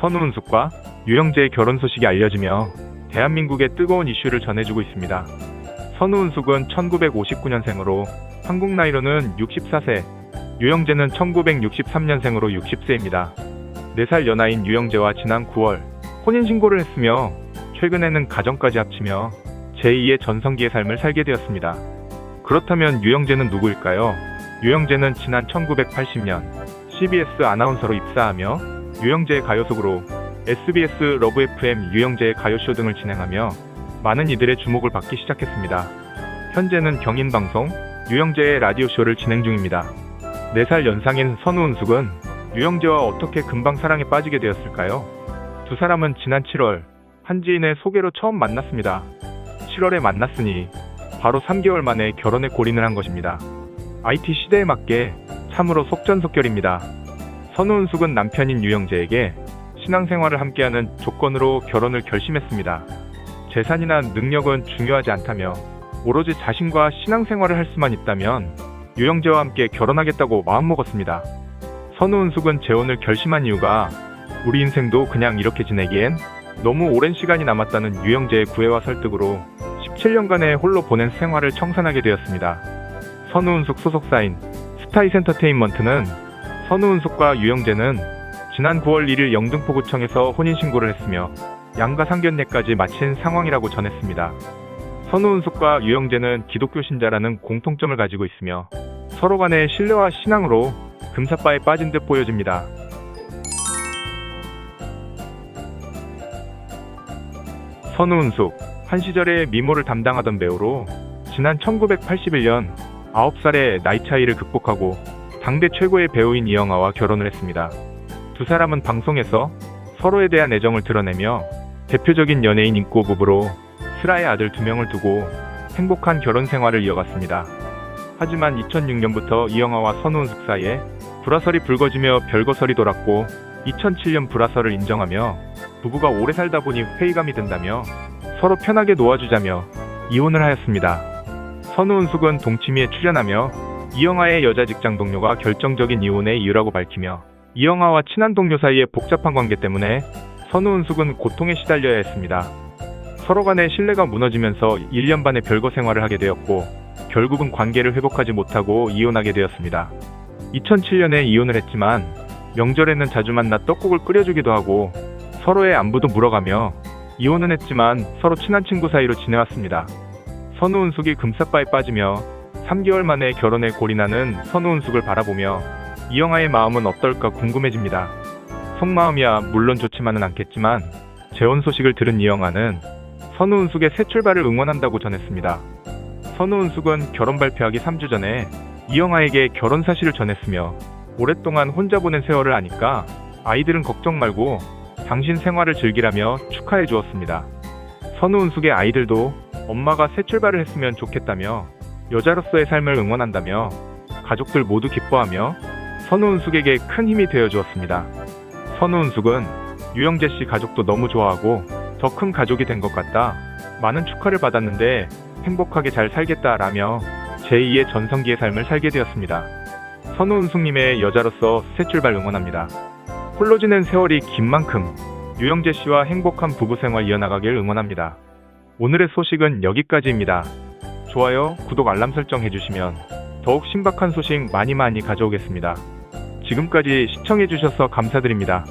선우은숙과 유영재의 결혼 소식이 알려지며 대한민국의 뜨거운 이슈를 전해주고 있습니다. 선우은숙은 1959년생으로 한국 나이로는 64세, 유영재는 1963년생으로 60세입니다. 4살 연하인 유영재와 지난 9월 혼인신고를 했으며 최근에는 가정까지 합치며 제2의 전성기의 삶을 살게 되었습니다. 그렇다면 유영재는 누구일까요? 유영재는 지난 1980년 CBS 아나운서로 입사하며 유영재의 가요속으로 SBS 러브 FM 유영재의 가요쇼 등을 진행하며 많은 이들의 주목을 받기 시작했습니다. 현재는 경인방송 유영재의 라디오쇼를 진행 중입니다. 4살 연상인 선우은숙은 유영재와 어떻게 금방 사랑에 빠지게 되었을까요? 두 사람은 지난 7월 한 지인의 소개로 처음 만났습니다. 7월에 만났으니 바로 3개월 만에 결혼에 골인을 한 것입니다. IT 시대에 맞게 참으로 속전속결입니다. 선우은숙은 남편인 유영재에게 신앙생활을 함께하는 조건으로 결혼을 결심했습니다. 재산이나 능력은 중요하지 않다며 오로지 자신과 신앙생활을 할 수만 있다면 유영재와 함께 결혼하겠다고 마음먹었습니다. 선우은숙은 재혼을 결심한 이유가 우리 인생도 그냥 이렇게 지내기엔 너무 오랜 시간이 남았다는 유영재의 구애와 설득으로 17년간의 홀로 보낸 생활을 청산하게 되었습니다. 선우은숙 소속사인 스타이스 엔터테인먼트는 선우은숙과 유영재는 지난 9월 1일 영등포구청에서 혼인신고를 했으며 양가 상견례까지 마친 상황이라고 전했습니다. 선우은숙과 유영재는 기독교 신자라는 공통점을 가지고 있으며 서로 간의 신뢰와 신앙으로 금사빠에 빠진 듯 보여집니다. 선우은숙, 한 시절에 미모를 담당하던 배우로 지난 1981년 9살의 나이 차이를 극복하고 당대 최고의 배우인 이영하와 결혼을 했습니다. 두 사람은 방송에서 서로에 대한 애정을 드러내며 대표적인 연예인 인고 부부로 슬아의 아들 2명을 두고 행복한 결혼 생활을 이어갔습니다. 하지만 2006년부터 이영하와 선우은숙 사이에 불화설이 불거지며 별거설이 돌았고 2007년 불화설을 인정하며 부부가 오래 살다 보니 회의감이 든다며 서로 편하게 놓아주자며 이혼을 하였습니다. 선우은숙은 동치미에 출연하며 이영하의 여자 직장 동료가 결정적인 이혼의 이유라고 밝히며 이영하와 친한 동료 사이의 복잡한 관계 때문에 선우은숙은 고통에 시달려야 했습니다. 서로 간의 신뢰가 무너지면서 1년 반의 별거 생활을 하게 되었고 결국은 관계를 회복하지 못하고 이혼하게 되었습니다. 2007년에 이혼을 했지만 명절에는 자주 만나 떡국을 끓여주기도 하고 서로의 안부도 물어가며 이혼은 했지만 서로 친한 친구 사이로 지내왔습니다. 선우은숙이 금사빠에 빠지며 3개월 만에 결혼에 골인하는 선우은숙을 바라보며 이영하의 마음은 어떨까 궁금해집니다. 속마음이야 물론 좋지만은 않겠지만 재혼 소식을 들은 이영하는 선우은숙의 새 출발을 응원한다고 전했습니다. 선우은숙은 결혼 발표하기 3주 전에 이영하에게 결혼 사실을 전했으며 오랫동안 혼자 보낸 세월을 아니까 아이들은 걱정 말고 당신 생활을 즐기라며 축하해 주었습니다. 선우은숙의 아이들도 엄마가 새 출발을 했으면 좋겠다며 여자로서의 삶을 응원한다며 가족들 모두 기뻐하며 선우은숙에게 큰 힘이 되어 주었습니다. 선우은숙은 유영재 씨 가족도 너무 좋아하고 더 큰 가족이 된 것 같다. 많은 축하를 받았는데 행복하게 잘 살겠다라며 제2의 전성기의 삶을 살게 되었습니다. 선우은숙님의 여자로서 새 출발 응원합니다. 홀로 지낸 세월이 긴 만큼 유영재 씨와 행복한 부부 생활 이어나가길 응원합니다. 오늘의 소식은 여기까지입니다. 좋아요, 구독, 알람 설정 해주시면 더욱 신박한 소식 많이 가져오겠습니다. 지금까지 시청해주셔서 감사드립니다.